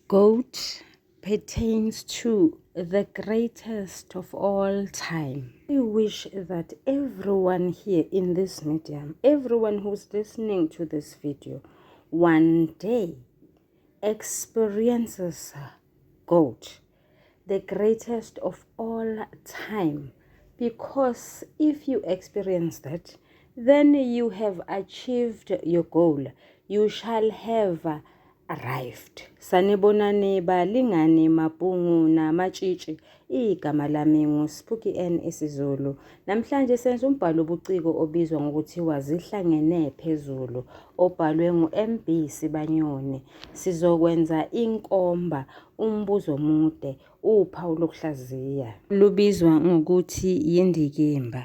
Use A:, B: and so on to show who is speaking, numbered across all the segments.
A: Goat pertains to the greatest of all time. I wish that everyone here in this medium, everyone who's listening to this video, one day experiences goat, the greatest of all time. Because if you experience that, then you have achieved your goal. You shall have arrived. Sanibonani balingani mapungu na matshitshi. Igama lami nguSpooky N isiZulu. Namhlanje senza umbhalo wobuciko obizwa ngokuthi Zihlangene Phezulu, obhalwe nguMB Sibanyoni. Sizokwenza inkomba, umbuzo omude, uphawu lokuhlaziya. Lubizwa ngokuthi INDIKIMBA.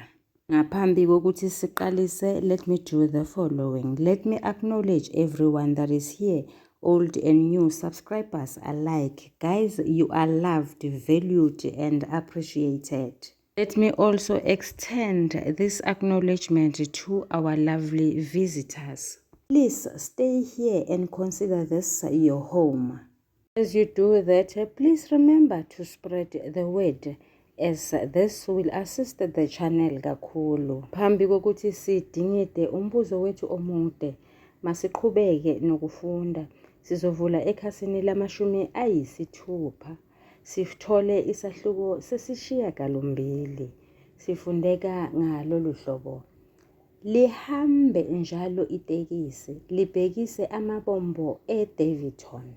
A: Ngaphambi kokuthi siqalise, let me do the following. Let me acknowledge everyone that is here, old and new subscribers alike. Guys, you are loved, valued, and appreciated. Let me also extend this acknowledgement to our lovely visitors. Please stay here and consider this your home. As you do that, please remember to spread the word, as this will assist the channel kakhulu. Phambi kokuthi sidingide umbuzo wethu omude, masiqhubeke nokufunda. Sizovula ekhasini lamashumi-ayisithupha. Sithole isahluko sesishiyagalombili. Sifundeka ngalolu hlobo. Lihambe njalo itekisi, libhekise amabombo eDaveyton.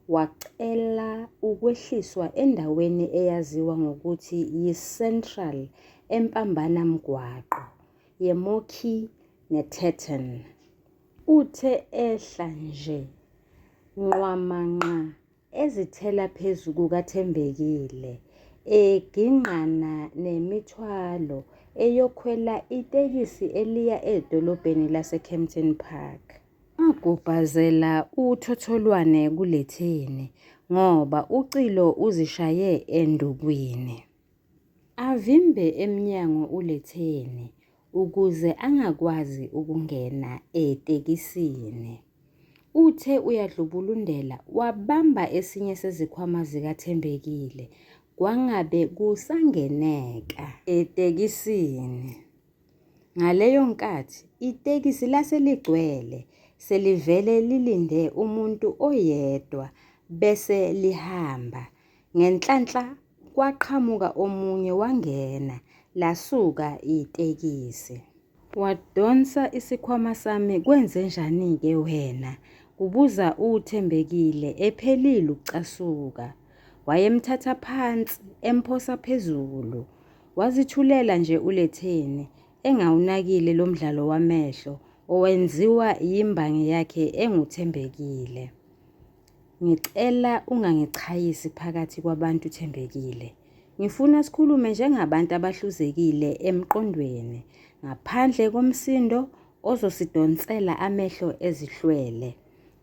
A: Wacela ukwehliswa endaweni eyaziwa ngokuthi yi-Central empambanamgwaqo yeMokhi neTurton. Uthe ehla nje nqwamanqa ezithela phezu kukaThembekile, eginqana nemithwalo eyokhwela itekisi eliya edolobheni laseKempton Park. Agubhazela uthotholwane kuLetheni ngoba ucilo uzishaye endukwini. Avimbe emnyango uLetheni ukuze angakwazi ukungena etekisini. Uthe uyadlubulundela wabamba esinye sezikhwama zikaThembekile, kwangabe kusangeneka etekisini. Ngaleyo nkathi itekisi laseligcwele, selivele lilinde umuntu oyedwa bese lihamba. Ngenhlanhla kwaqhamuka omunye wangena, lasuka itekisi. Wadonsa isikhwama sami, kwenzenjani-ke wena? Kubuza uThembekile ephelile ukucasuka. Wayemthatha phansi emphosa phezulu. Wazithulela nje uLetheni, engawunakile lo mdlalo wamehlo owenziwa yimbangi yakhe enguThembekile. Ngicela ungangichayisi phakathi kwabantu Thembekile. Ngifuna sikhulume njengabantu abahluzekile emqondweni, ngaphandle komsindo ozosidonsela amehlo ezihlwele.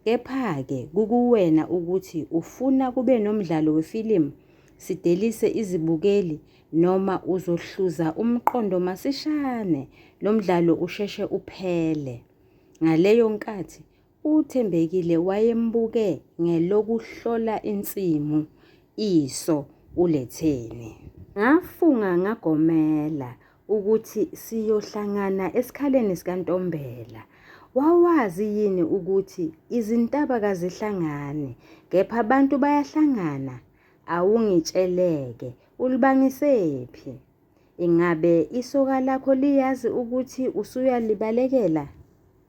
A: Kepha-ke kukuwena ukuthi ufuna kube nomdlalo wefilimu, sidelise izibukeli, noma uzohluza umqondo masishane lo mdlalo usheshe uphele. Ngaleyo nkathi uThembekile wayembuke ngelokuhlola insimu iso uLetheni. Ngafunga ngagomela ukuthi siyohlangana esikhaleni sikaNtombela. Wawazi yini ukuthi izintaba kazihlangane, kepha abantu bayahlangana? Awungitsheleke, ulibangisephi? Ingabe isoka lakho liyazi ukuthi usuyalibalekela?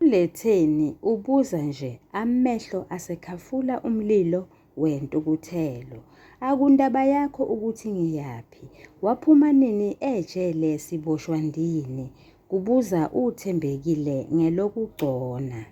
A: uLetheni ubuza nje, amehlo asekhafula umlilo wentukuthelo. Akundaba yakho ukuthi ngiyaphi? Waphuma nini ejele siboshwa ndini? Kubuza uThembekile ngelokugcona.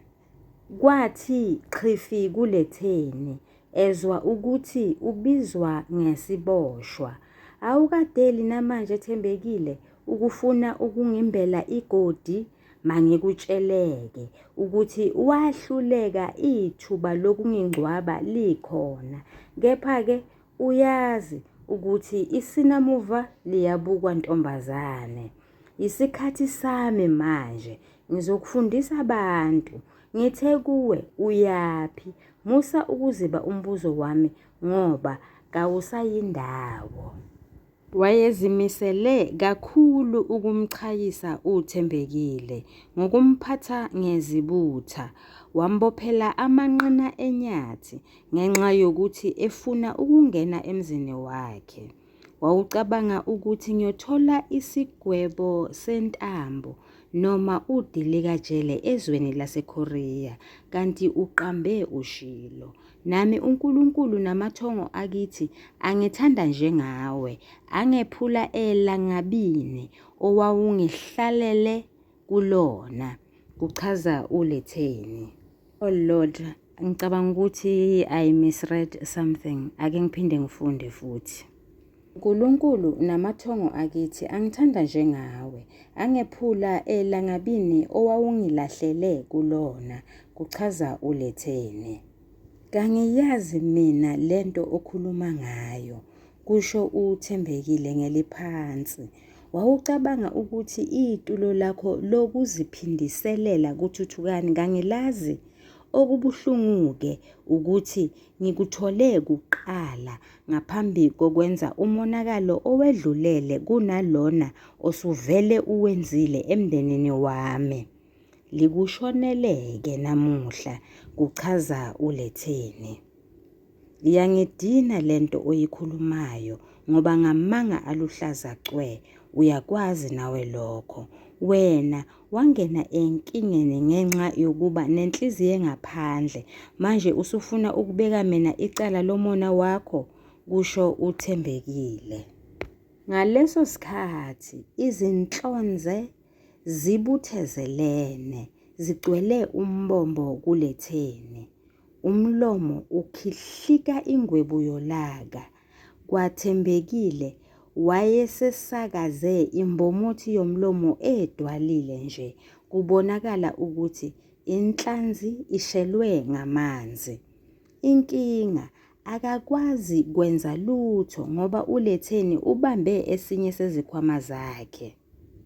A: Kwathi qhifi kuLetheni ezwa ukuthi ubizwa ngesiboshwa. Awukadeli namanje Thembekile ukufuna ukungimbela igodi? Mangikutsheleke ukuthi wahluleka ithuba lokungingcwaba likhona. Kepha-ke uyazi ukuthi isinamuva liyabukwa ntombazane. Isikhathi sami manje, ngizokufundisa abantu. Ngithe kuwe uyaphi? Musa ukuziba umbuzo wami ngoba kawusayindawo. Wayezimisele kakhulu ukumchayisa uThembekile ngokumphatha ngezibutha, wambophela amanqina enyathi ngenxa yokuthi efuna ukungena emzini wakhe. Wawucabanga ukuthi ngiyothola isigwebo sentambo noma udilikajele ezweni laseKorea, kanti uqambe ushilo. Nami uNkulunkulu namathongo akithi angithanda njengawe, angephula elangabini owawungihlalele kulona. Kuchaza ULetheni. Oh Lord, ngicabanga ukuthi I misread something. Ake ngiphinde ngifunde futhi. uNkulunkulu namathongo akithi angithanda njengawe, angephula elangabini owawungilahlele kulona. Kuchaza ULetheni. Kangiyazi mina lento okhuluma ngayo, kusho uThembekile ngeliphansi. Wawucabanga ukuthi itulo lakho lokuziphindiselela kuThuthukani kangilazi? Okubuhlungu-ke ukuthi ngikuthole kuqala ngaphambi kokwenza umonakalo owedlulele kunalona osuvele uwenzile emndenini wami. Likushonele-ke namuhla. Kuchaza ULetheni. Iyangidina lento oyikhulumayo ngoba ngamanga aluhlaza cwe. Uyakwazi nawe lokho. Wena wangena enkingeni ngenxa yokuba nenhliziyo engaphandle, manje usufuna ukubeka mina icala lomona wakho, kusho uThembekile. Ngaleso sikhathi izinhlonze zibuthezelene, zigcwele umbombo kuLetheni. Umlomo ukhihlika ingwebu yolaka. KwaThembekile wayesesakaze imbomothi yomlomo edwalile nje, kubonakala ukuthi inhlanzi ishelwe ngamanzi. Inkinga akakwazi kwenza lutho ngoba uLetheni ubambe esinye sezikhwama zakhe.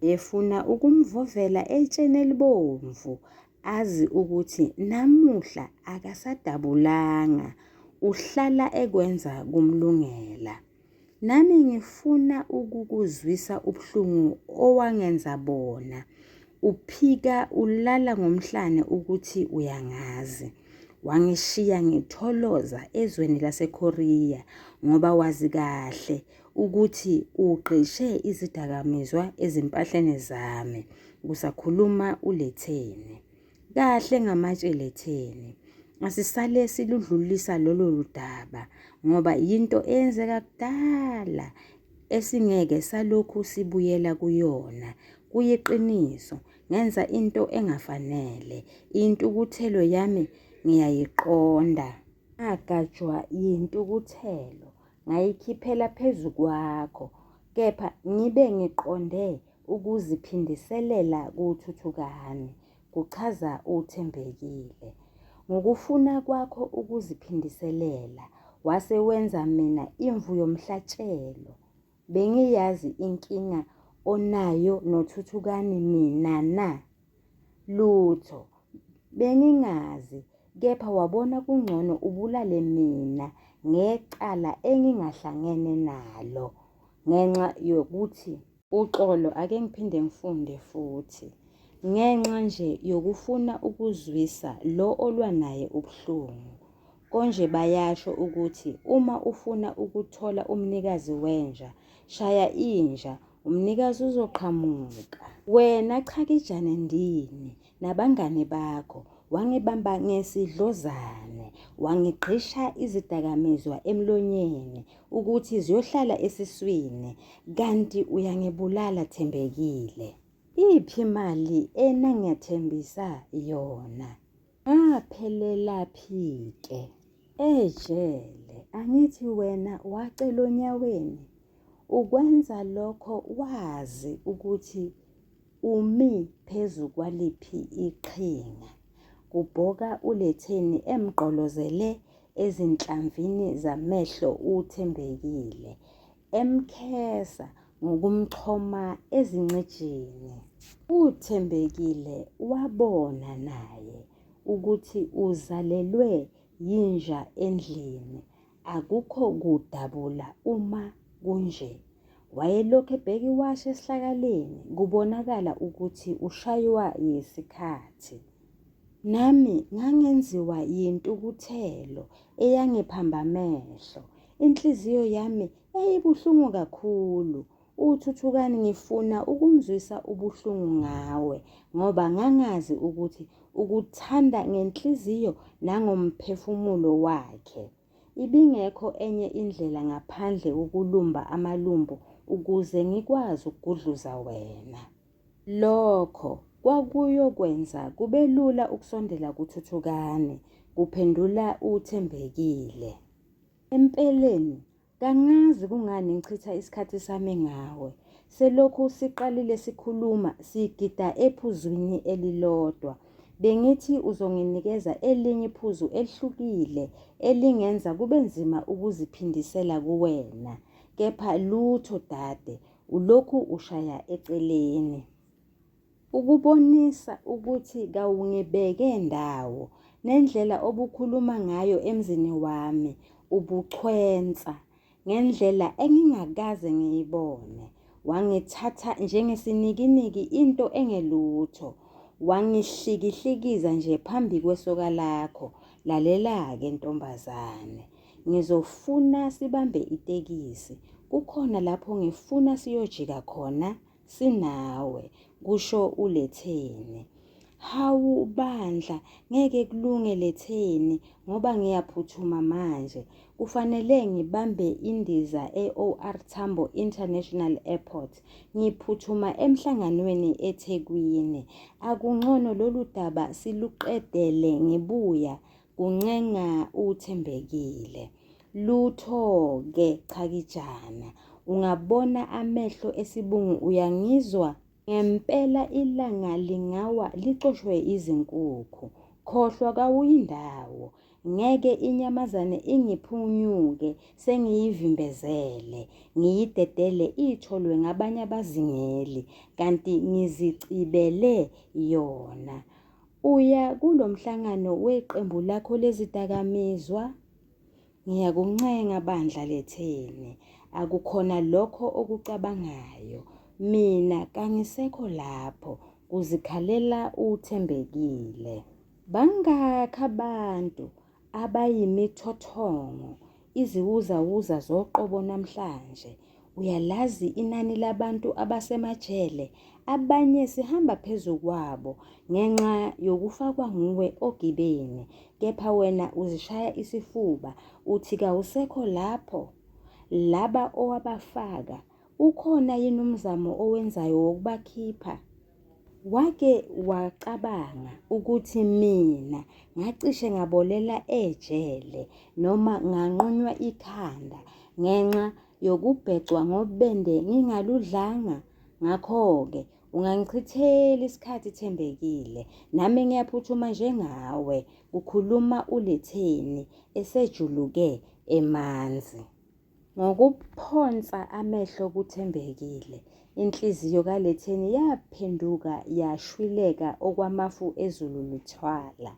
A: Efuna ukumvovela etsheni elibomvu, azi ukuthi namuhla akasadabulanga, uhlala ekwenza kumlungela. Nami ngifuna ukukuzwisa ubuhlungu owangenza bona. Uphika ulala ngomhlane ukuthi uyangazi. Wangishiya ngitholoza ezweni laseKorea ngoba wazi kahle ukuthi ugqishe izidakamizwa ezimpahleni zami. Kusakhuluma uLetheni. Kahle ngamatshe Letheni. Asisale siludlulisa lolo daba ngoba yinto eyenzeka kudala esingeke salokhu sibuyela kuyona. Kuyiqiniso, ngenza into engafanele. Intukuthelo yami ngiyayiqonda. Agajwa yintukuthelo, ngayikhiphela phezu kwakho, kepha ngibe ngiqonde ukuziphindiselela kuThuthukani. Kuchaza uThembekile. Ngokufuna kwakho ukuziphindiselela, wase wenza mina imvu yomhlatshelo. Bengiyazi inkinga onayo noThuthukani mina na? Lutho. Bengingazi, kepha wabona kungcono ubulale mina ngecala engingahlangene nalo. Ngenxa yokuthi uxolo, ake ngiphinde ngifunde futhi. Ngenxa nje yokufuna ukuzwisa lo olwa naye ubuhlungu. Konje bayasho ukuthi uma ufuna ukuthola umnikazi wenja, shaya inja, umnikazi uzoqhamuka. Wena chakijane ndini nabangane bakho wangibamba ngesidlozane, wangigqisha izidakamizwa emlonyeni ukuthi ziyohlala esiswini, kanti uyangibulala Thembekile. Iphi imali enangiyathembisa yona? Ngaphelela phike ejele. Angithi wena wacela onyaweni. Ukwenza lokho wazi ukuthi umi phezu kwaliphi iqhinga. Kubhoka uLetheni emgqolozele ezinhlamvini zamehlo uThembekile, emkhesa ngokumchoma ezincijini. uThembekile wabona naye ukuthi uzalelwe yinja endlini, akukho kudabula uma kunje. Wayelokhu ebheka iwashi esihlakaleni, kubonakala ukuthi ushaywa yisikhathi. Nami ngangenziwa yintukuthelo eyangiphamba amehlo. Inhliziyo yami yayibuhlungu kakhulu. UThuthukani ngifuna ukumzwisa ubuhlungu ngawe ngoba ngangazi ukuthi ukuthanda ngenhliziyo nangomphefumulo wakhe. Ibingekho enye indlela ngaphandle kokulumba amalumbu ukuze ngikwazi ukugudluza wena. Lokho kwakuyokwenza kube lula ukusondela kuThuthukani, kuphendula uThembekile. Empeleni, kangazi kungani ngichitha isikhathi sami ngawe. Selokhu siqalile sikhuluma sigida ephuzwini elilodwa. Bengithi uzonginikeza elinye iphuzu elihlukile elingenza kube nzima ukuziphindisela kuwena. Kepha lutho dade, ulokhu ushaya eceleni. Ukubonisa ukuthi kawungibeke ndawo nendlela obukhuluma ngayo emzini wami ubuchwensa ngendlela engingakaze ngiyibone. Wangithatha njengesinikiniki into engelutho. Wangihlikihlikiza nje phambi kwesoka lakho. Lalela-ke ntombazane, ngizofuna sibambe itekisi. Kukhona lapho ngifuna siyojika khona sinawe, kusho ULetheni. Hawu bandla, ngeke kulunge Letheni ngoba ngiyaphuthuma manje. Kufanele ngibambe indiza e-OR Tambo International Airport. Ngiphuthuma emhlanganweni eThekwini. Akungcono lolu daba siluqedele ngibuya, kuncenga uThembekile. Lutho-ke chakijana, ungabona amehlo esibungu uyangizwa? Ngempela ilanga lingawa licoshwe izinkukhu. Khohlwa kawuyindawo. Ngeke inyamazane ingiphunyuke sengiyivimbezele. Ngiyidedele itholwe ngabanye abazingeli kanti ngizicibele yona. Uya kulo mhlangano weqembu lakho lezidakamizwa? Ngiyakuncenga bandla Letheni. Akukhona lokho okucabangayo. Mina kangisekho lapho, kuzikhalela uThembekile. Bangakho abantu abayimithothomo, iziwuzawuza zoqobo namhlanje. Uyalazi inani labantu abasemajele, abanye sihamba phezu kwabo ngenxa yokufakwa nguwe ogibeni. Kepha wena uzishaya isifuba, uthi kawusekho lapho. Laba owabafaka, ukhona yini umzamo owenzayo wokubakhipha? Wake wacabanga ukuthi mina ngacishe ngabolela ejele noma nganqunywa ikhanda ngenxa yokubhecwa ngobende ngingaludlanga? Ngakho-ke ungangichithela isikhathi Thembekile. Nami ngiyaphuthuma njengawe, kukhuluma uLetheni esejuluke emanzi. Ngokuphonsa amehlo kuThembekile, inhliziyo kaLetheni yaphenduka yashwileka okwamafu ezulu lithwala.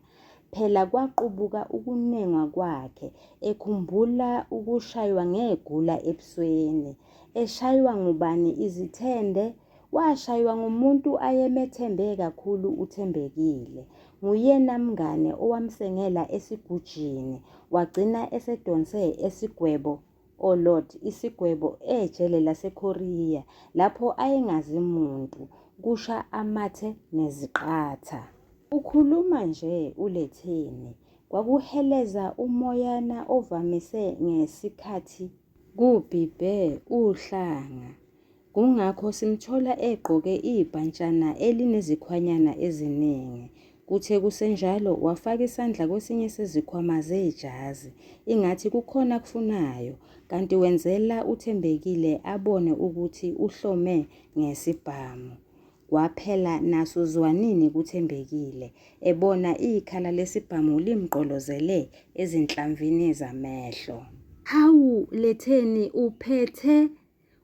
A: Phela kwaqubuka ukunengwa kwakhe, ekhumbula ukushaywa ngegula ebusweni. Eshaywa ngubani izithende? Washaywa ngumuntu ayemethembe kakhulu uThembekile. Nguyena mngane owamsengela esigujini, wagcina esedonse esigwebo Lord, isigwebo ejele laseKhoriya lapho ayengazi muntu, kusha amathe neziqatha. Ukhuluma nje uLetheni, kwakuheleza umoyana ovamise ngesikhathi kubhibhe uhlanga. Kungakho simthola egqoke ibhantshana elinezikhwanyana eziningi. Kuthe kusenjalo wafaka isandla kwesinye sezikhwama zejazi, ingathi kukhona akufunayo, kanti wenzela uThembekile abone ukuthi uhlome ngesibhamu. Kwaphela naso zwanini kuThembekile, ebona ikhala lesibhamu limgqolozele ezinhlamvini zamehlo. Hawu Letheni uphethe?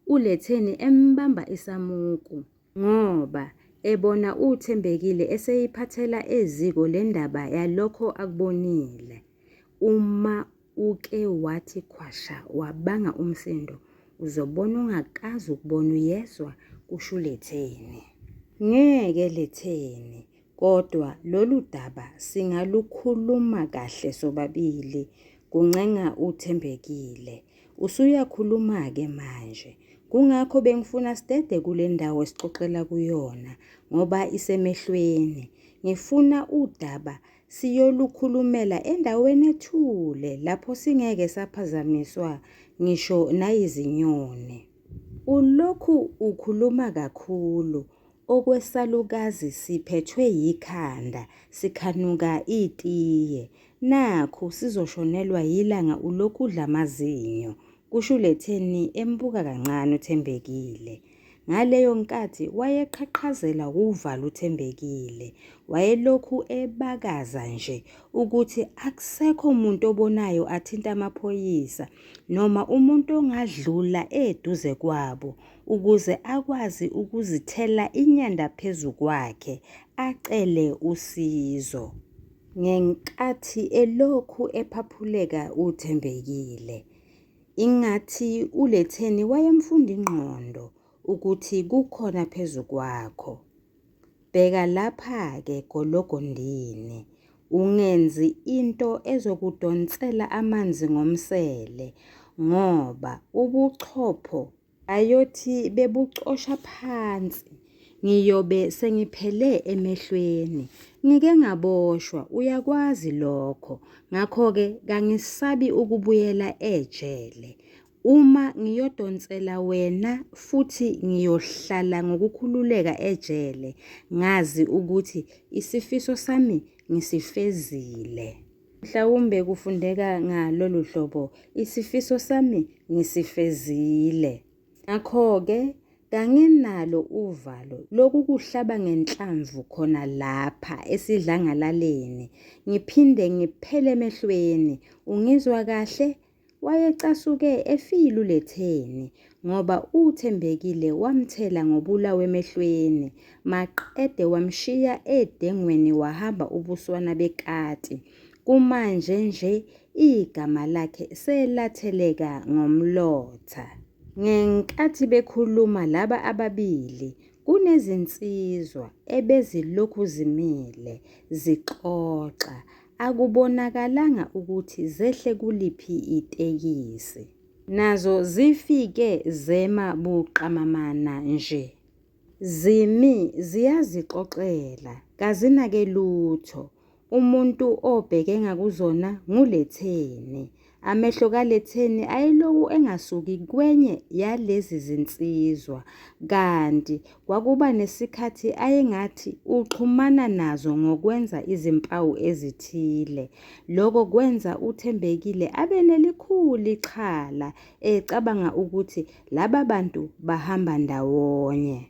A: ULetheni embamba isamuku ngoba ebona uThembekile eseyiphathela eziko lendaba yalokho akubonile. uma uke wathi khwasha wabanga umsindo, uzobona ungakazi ukubona uyezwa kusho ULetheni. Ngeke Letheni, kodwa lolu daba singalukhuluma kahle sobabili, kuncenga uThembekile. Usuyakhuluma-ke manje, kungakho bengifuna sidede kule ndawo esixoxela kuyona ngoba isemehlweni. Ngifuna udaba siyolukhulumela endaweni ethule lapho singeke saphazamiswa ngisho nayizinyoni. Ulokhu ukhuluma kakhulu, okwesalukazi siphethwe yikhanda, sikhanuka itiye. Nakhu sizoshonelwa yilanga ulokhu udla amazinyo, kusho ULetheni embuka kancane uThembekile. Ngaleyo nkathi wayeqhaqhazela uvalo uThembekile, wayelokhu ebakaza nje ukuthi akusekho umuntu obonayo athinta amaphoyisa noma umuntu ongadlula eduze kwabo ukuze akwazi ukuzithela inyanda phezu kwakhe acele usizo. Ngenkathi elokhu ephaphuleka uThembekile, ingathi ULetheni wayemfunda ingqondo ukuthi kukhona phezu kwakho. Bheka lapha-ke gologondini, ungenzi into ezokudonsela amanzi ngomsele, ngoba ubuchopho ayothi bebucosha phansi. Ngiyobe sengiphele emehlweni, ngike ngaboshwa, uyakwazi lokho. Ngakho-ke kangisabi ukubuyela ejele. Uma ngiyodonsela wena futhi ngiyohlala ngokukhululeka ejele, ngazi ukuthi isifiso sami ngisifezile. Mhlawumbe kufundeka ngalolu hlobo, isifiso sami ngisifezile. Ngakho-ke kanginalo uvalo lokukuhlaba ngenhlamvu khona lapha esidlangalaleni, ngiphinde ngiphele emehlweni. Ungizwa kahle? Wayecasuke efile uLetheni ngoba uThembekile wamthela ngobulawa emehlweni, maqede wamshiya edengweni wahamba ubuswana bekati. Kumanje nje igama lakhe selatheleka ngomlotha. Ngenkathi bekhuluma laba ababili, kunezinsizwa ebezilokhu zimile zixoxa. Akubonakalanga ukuthi zehle kuliphi itekisi. Nazo zifike zema buqamamana nje. Zimi ziyazixoxela, kazinake lutho. Umuntu obheke ngakuzona nguLetheni. Amehlo kaLetheni ayeloku engasuki kwenye yalezi zinsizwa, kanti kwakuba nesikhathi ayengathi uxhumana nazo ngokwenza izimpawu ezithile. Lokho kwenza uThembekile abe nelikhulu ixhala, ecabanga ukuthi laba bantu bahamba ndawonye.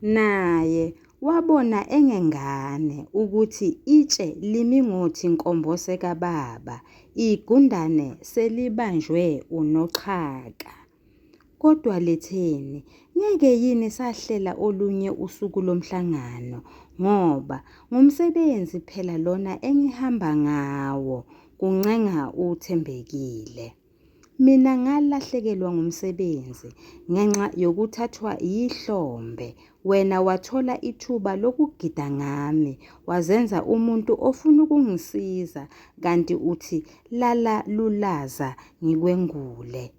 A: Naye wabona engengane ukuthi itshe limi ngothi inkombose kababa, igundane selibanjwe unoxhaka. Kodwa Letheni, ngeke yini sahlela olunye usuku lomhlangano, ngoba ngumsebenzi phela lona engihamba ngawo, kuncenga uThembekile. Mina ngalahlekelwa ngumsebenzi ngenxa yokuthathwa yihlombe. Wena wathola ithuba lokugida ngami, wazenza umuntu ofuna ukungisiza, kanti uthi lala lulaza ngikwengule.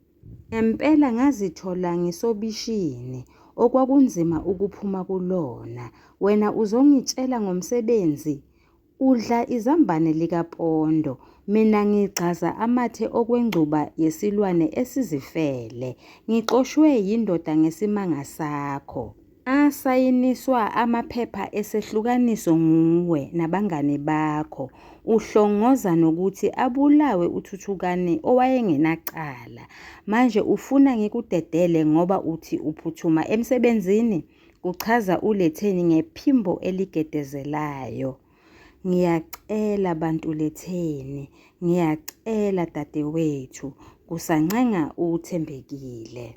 A: Ngempela ngazithola ngisobishini, okwakunzima ukuphuma kulona. Wena uzongitshela ngomsebenzi? Udla izambane likapondo, mina ngigcaza amathe okwengcuba yesilwane esizifele. Ngiqoshwe yindoda ngesimanga sakho. Asayiniswa amaphepha esehlukaniso nguwe nabangane bakho. Uhlongoza nokuthi abulawe UThuthakani owayengenacala. Manje ufuna ngikudedele ngoba uthi uphuthuma emsebenzini? Kuchaza uLetheni ngephimbo eligedezelayo. Ngiyacela bantu Letheni, ngiyacela dadewethu, kusancenga uThembekile.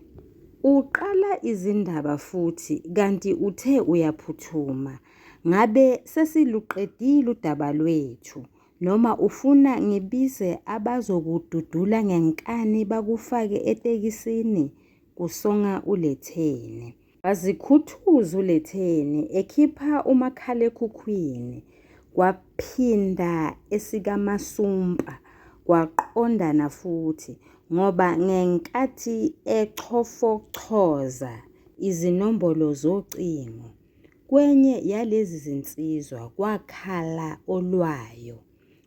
A: Uqala izindaba futhi kanti uthe uyaphuthuma. Ngabe sesiluqedile udaba lwethu. noma ufuna ngibize abazokududula ngenkani bakufake etekisini kusonga ULetheni. Wazikhuthuza ULetheni ekhipha umakhalekhukhwini, kwaphinda esikaMasumpa kwaqondana futhi ngoba ngenkathi echofochoza izinombolo zocingo kwenye yalezi zinsizwa kwakhala olwayo.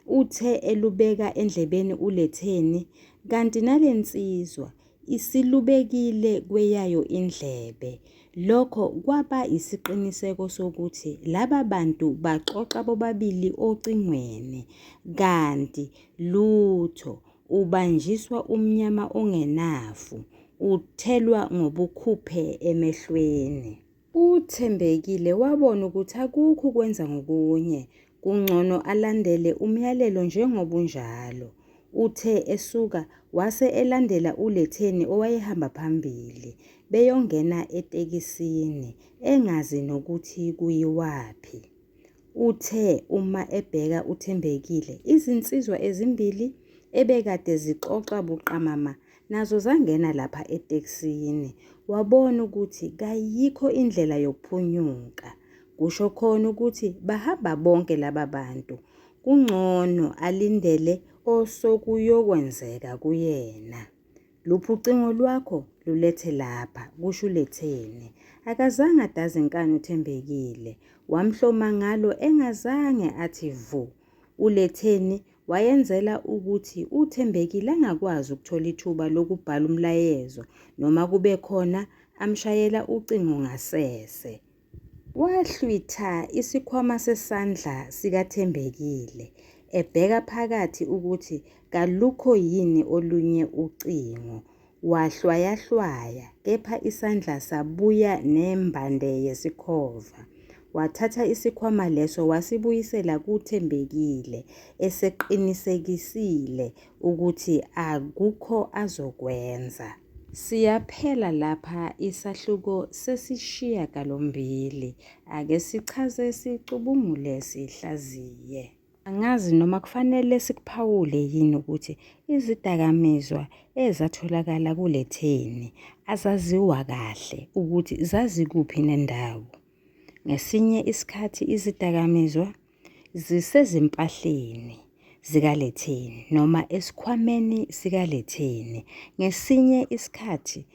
A: Uthe elubeka endlebeni ULetheni kanti nalensizwa isilubekile kweyayo indlebe. Lokho kwaba isiqiniseko sokuthi laba bantu baxoxa bobabili ocingweni kanti lutho ubanjiswa umnyama ongenafu uthelwa ngobukhuphe emehlweni. UThembekile wabona ukuthi akukho kwenza ngokunye, kungcono alandele umyalelo njengobunjalo. Uthe esuka wase elandela ULetheni owayehamba phambili beyongena etekisini engazi nokuthi kuyiwaphi. Uthe uma ebheka uThembekile izinsizwa ezimbili ebekade zixoxa buqamama nazo zangena lapha etekisini. Wabona ukuthi kayikho indlela yokuphunyuka, kusho khona ukuthi bahamba bonke laba bantu. Kungcono alindele osokuyokwenzeka kuyena. Luphi ucingo lwakho lulethe lapha, kusho uLetheni. Akazange adaze inkani uThembekile, wamhloma ngalo engazange athi vu. ULetheni wayenzela ukuthi uThembekile angakwazi ukuthola ithuba lokubhala umlayezo noma kube khona amshayela ucingo ngasese. Wahlwitha isikhwama sesandla sikaThembekile ebheka phakathi ukuthi kalukho yini olunye ucingo. Wahlwayahlwaya kepha isandla sabuya nembande yesikhova. Wathatha isikhwama leso wasibuyisela kuThembekile eseqinisekisile ukuthi akukho azokwenza. Siyaphela lapha isahluko sesishiyagalombili. Ake sichaze, sicubungule, sihlaziye. Angazi noma kufanele sikuphawule yini ukuthi izidakamizwa ezatholakala kuLetheni azaziwa kahle ukuthi zazikuphi nendawo. Ngesinye isikhathi izidakamizwa zisezimpahleni zikaLetheni noma esikhwameni sikaLetheni. Ngesinye isikhathi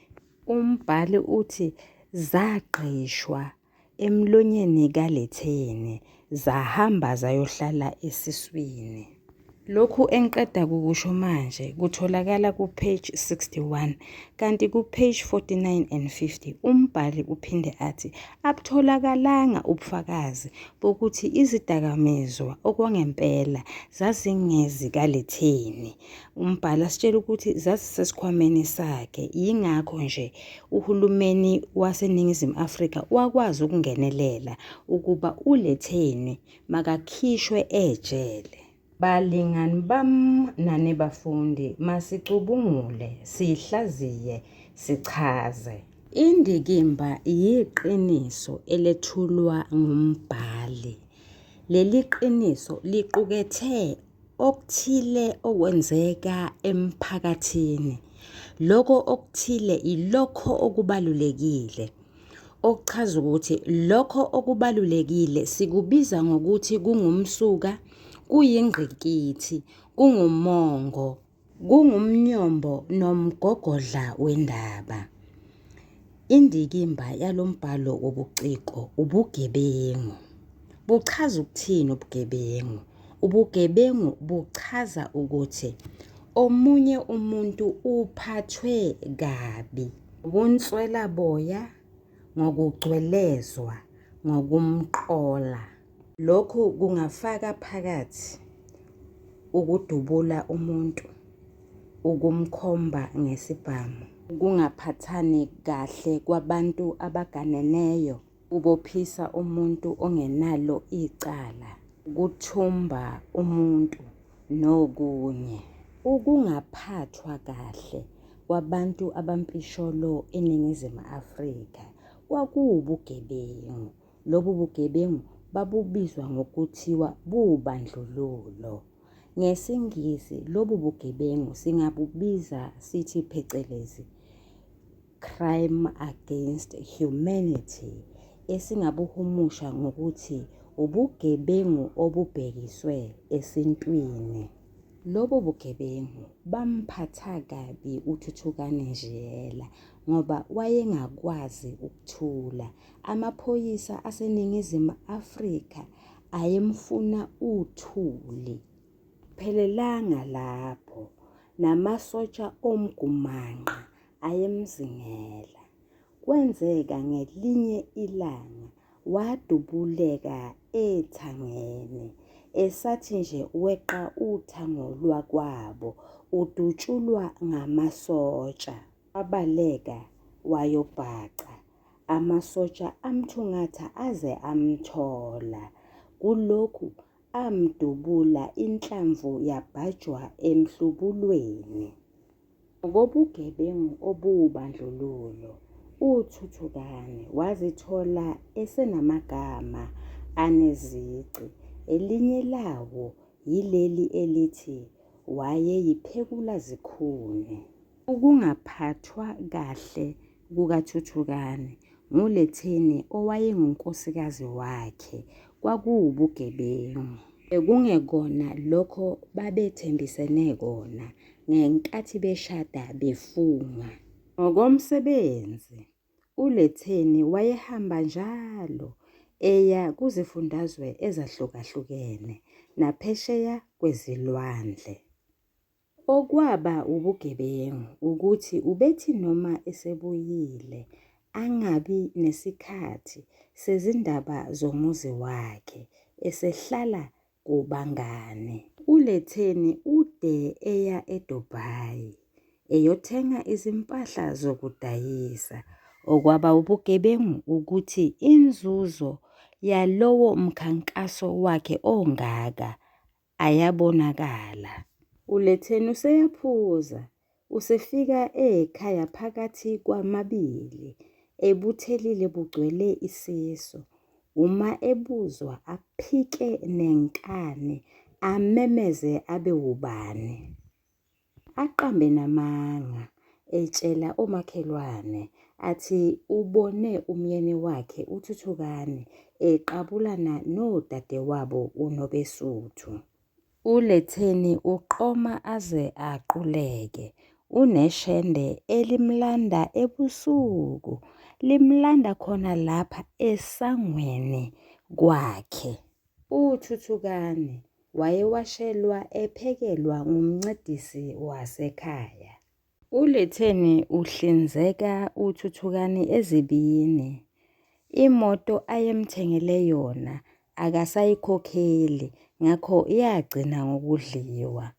A: umbhali uthi zagqishwa emlonyeni kaLetheni zahamba zayohlala esiswini. Lokhu engiqeda kukusho manje kutholakala ku-page 61 kanti ku-page 49 and 50 umbhali uphinde athi abutholakalanga ubufakazi bokuthi izidakamizwa okwangempela zazingezikaLetheni. Umbhali asitshela ukuthi zazisesikhwameni sakhe, yingakho nje uhulumeni waseNingizimu Afrika wakwazi ukungenelela ukuba uLetheni makakhishwe ejele. Balingani bam nani bafundi, masicubungule, sihlaziye, sichaze. Indikimba yiqiniso elethulwa ngumbhali. Leli qiniso liqukethe okuthile okwenzeka emphakathini. Lokho okuthile ilokho okubalulekile. Okuchaza ukuthi lokho okubalulekile sikubiza ngokuthi kungumsuka, kuyingqikithi, kungumongo, kungumnyombo nomgogodla wendaba. Indikimba yalombhalo wobuciko ubugebengu. Buchaza ukuthini ubugebengu? Ubugebengu buchaza ukuthi omunye umuntu uphathwe kabi, ubunswela boya, ngokugcwelezwa, ngokumqola. Lokhu kungafaka phakathi ukudubula umuntu, ukumkhomba ngesibhamu, ukungaphathani kahle kwabantu abaganeneyo, ubophisa umuntu ongenalo icala, ukuthumba umuntu nokunye. Ukungaphathwa kahle kwabantu abampisholo eNingizimu Afrika kwakuwubugebengu. Lobu bugebengu babubizwa ngokuthiwa bubandlululo. NgesiNgisi lobu bugebengu singabubiza sithi phecelezi crime against humanity, esingabuhumusha ngokuthi ubugebengu obubhekiswe esintwini. Lobo bugebengu bamphatha kabi uThuthukani njeyela ngoba wayengakwazi ukuthula. Amaphoyisa aseNingizimu Afrika ayemfuna uthuli. Phelelanga lapho, namasotsha omgumanqa ayemzingela. Kwenzeka ngelinye ilanga wadubuleka ethangeni, esathi nje weqa uthango lwakwabo udutshulwa ngamasotsha. Wabaleka wayobhaca, amasotsha amthungatha aze amthola. Kulokhu amdubula inhlamvu yabhajwa emhlubulweni. Ngobugebengu obubandlululo, uThuthukani wazithola esenamagama anezici. Elinye lawo yileli elithi wayeyiphekula zikhuni. Ukungaphathwa kahle kukaThuthukani nguLetheni owayengunkosikazi wakhe kwakuwubugebengu. Bekungekona lokho babethembisene kona ngenkathi beshada befunga. Ngokomsebenzi, uLetheni wayehamba njalo eya kuzifundazwe ezahlukahlukene naphesheya kwezilwandle. Okwaba ubugebengu ukuthi ubethi noma esebuyile angabi nesikhathi sezindaba zomuzi wakhe, esehlala kubangane. uLetheni ude eya eDubai eyothenga izimpahla zokudayisa. Okwaba ubugebengu ukuthi inzuzo yalowo mkhankaso wakhe ongaka ayabonakala. uLetheni useyaphuza, usefika ekhaya phakathi kwamabili, ebuthelile bugcwele isisu. Uma ebuzwa aphike nenkani, amemeze abe ubani. Aqambe namanga, etshela omakhelwane athi ubone umyeni wakhe uThuthukani eqabulana nodadewabo uNobesuthu. uLetheni uqoma aze aquleke. Uneshende elimlanda ebusuku, limlanda khona lapha esangweni kwakhe. uThuthukani wayewashelwa ephekelwa ngumncedisi wasekhaya. uLetheni uhlinzeka uThuthukani ezibini. Imoto ayemthengele yona akasayikhokheli, ngakho yagcina ngokudliwa.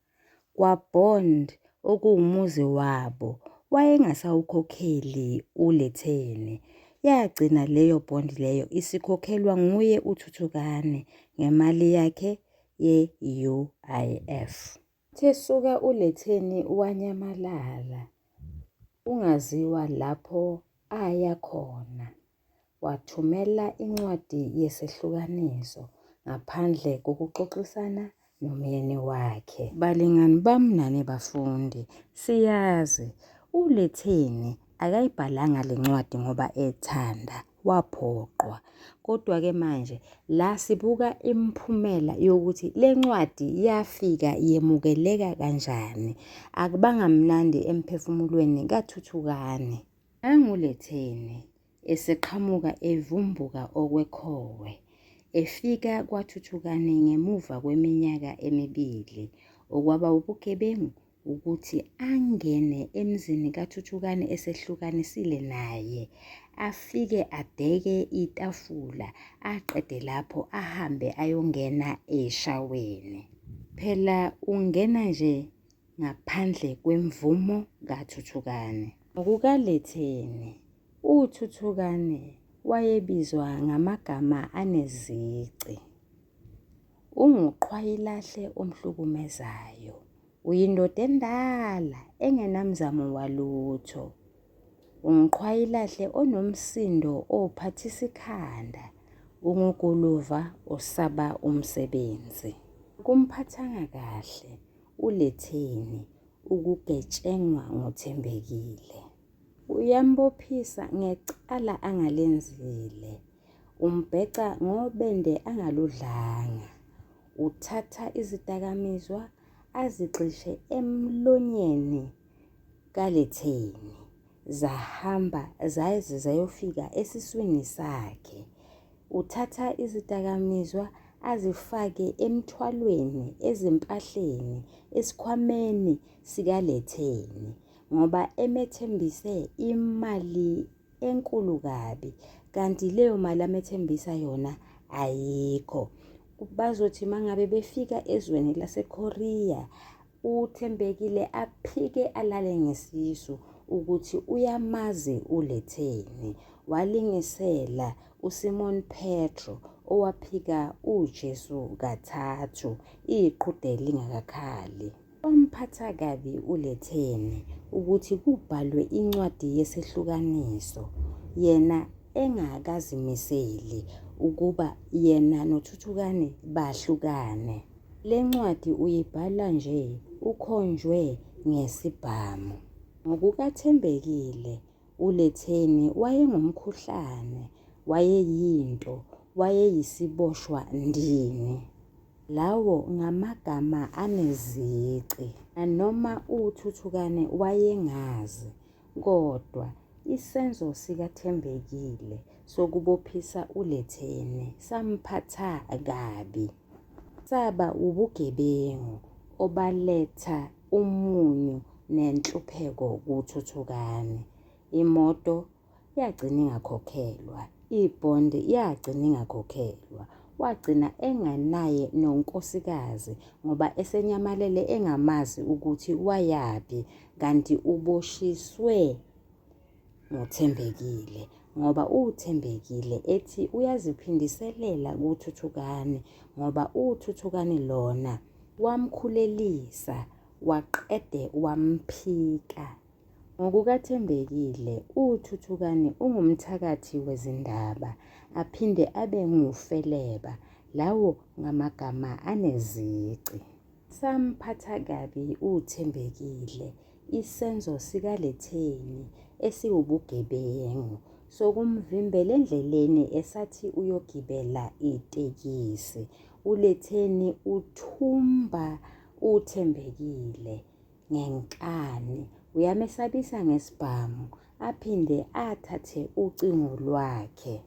A: KwaBond okuwumuzi wabo wayengasawukhokheli uLetheni. Yagcina leyo bond leyo isikhokhelwa nguye uThuthukani ngemali yakhe ye-UIF. Thesuka uLetheni wanyamalala, ungaziwa lapho aya khona. Wathumela incwadi yesehlukaniso ngaphandle kokuxoxisana nomyeni wakhe. Balingani bami nani bafundi, siyazi uLetheni akayibhalanga le ncwadi ngoba ethanda, waphoqwa. Kodwa-ke manje la sibuka imiphumela yokuthi le ncwadi yafika yemukeleka kanjani. Akubanga mnandi emphefumulweni kaThuthukani. NanguLetheni eseqhamuka evumbuka okwekhowe, efika kwaThuthukani ngemuva kweminyaka emibili. Okwaba ubugebengu ukuthi angene emzini kaThuthukani esehlukanisile naye, afike adeke itafula, aqede lapho ahambe ayongena eshaweni. Phela ungena nje ngaphandle kwemvumo kaThuthukani. NgokukaLetheni, uThuthukani wayebizwa ngamagama anezici. Unguqhwayilahle omhlukumezayo, uyindoda endala engenamzamo walutho. Unguqhwayilahle onomsindo ophathisa ikhanda, unguguluva osaba umsebenzi. Kumphathanga kahle ULetheni ukugetshengwa ngoThembekile. Uyambophisa ngecala angalenzile, umbheca ngobende angaludlanga. Uthatha izidakamizwa azigxishe emlonyeni kaLetheni, zahamba zaze zayofika esiswini sakhe. Uthatha izidakamizwa azifake emthwalweni, ezimpahleni, esikhwameni sikaLetheni, ngoba emethembise imali enkulu kabi, kanti leyo mali amethembisa yona ayikho. Bazothi mangabe befika ezweni laseKorea, uThembekile aphike alale ngesisu ukuthi uyamazi uLetheni. Walingisela uSimon Petro owaphika uJesu kathathu, iqhude lingakakhali. Wamphatha kabi uLetheni ukuthi kubhalwe incwadi yesihlukaniso, yena engakazimiseli ukuba yena noThuthukani bahlukane. Le ncwadi uyibhala nje ukhonjwe ngesibhamu. NgokukaThembekile, uLetheni wayengumkhuhlane, wayeyinto, wayeyisiboshwa ndini. Lawo ngamagama anezici. Noma uThuthukani wayengazi, kodwa isenzo sikaThembekile sokubophisa uLetheni samphatha kabi. Saba ubugebengu obaletha umunyu nenhlupheko kuThuthukani. Imoto yagcina ingakhokhelwa, ibhondi yagcina ingakhokhelwa. Wagcina engenaye nonkosikazi ngoba esenyamalele engamazi ukuthi wayaphi, kanti uboshiswe ngoThembekile, ngoba uThembekile ethi uyaziphindiselela kuThuthukani ngoba uThuthukani lona wamkhulelisa, waqede wamphika. NgokukaThembekile, uThuthukani ungumthakathi wezindaba, aphinde abe ngufeleba, lawo ngamagama anezici. Samphatha kabi uThembekile isenzo sikaLetheni esiwubugebengu sokumvimbela endleleni esathi uyogibela itekisi. uLetheni uthumba uThembekile ngenkani, uyamesabisa ngesibhamu, aphinde athathe ucingo lwakhe.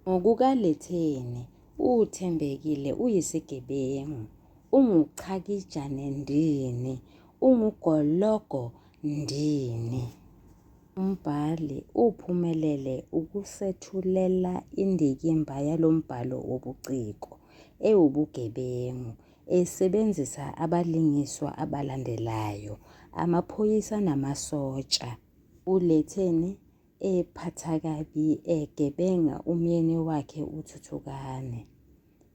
A: NgokukaLetheni, uThembekile uyisigebengu, unguchakijane ndini, ungugolongo-ndini. Umbhali uphumelele ukusethulela indikimba yalombhalo wobuciko ewubugebengu, esebenzisa abalingiswa abalandelayo, amaphoyisa namasotsha. uLetheni ephatha kabi egebenga umyeni wakhe uThuthukani.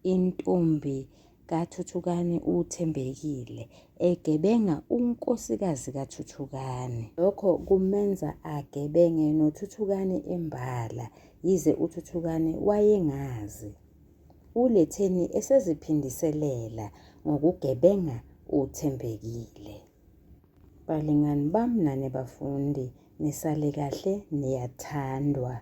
A: Intombi kaThuthukani uThembekile egebenga unkosikazi kaThuthukani. Lokho kumenza agebenge noThuthukani embala, yize uThuthukani wayengazi. uLetheni eseziphindiselela ngokugebenga uThembekile. Balingani bami nane bafundi, nisale kahle, niyathandwa.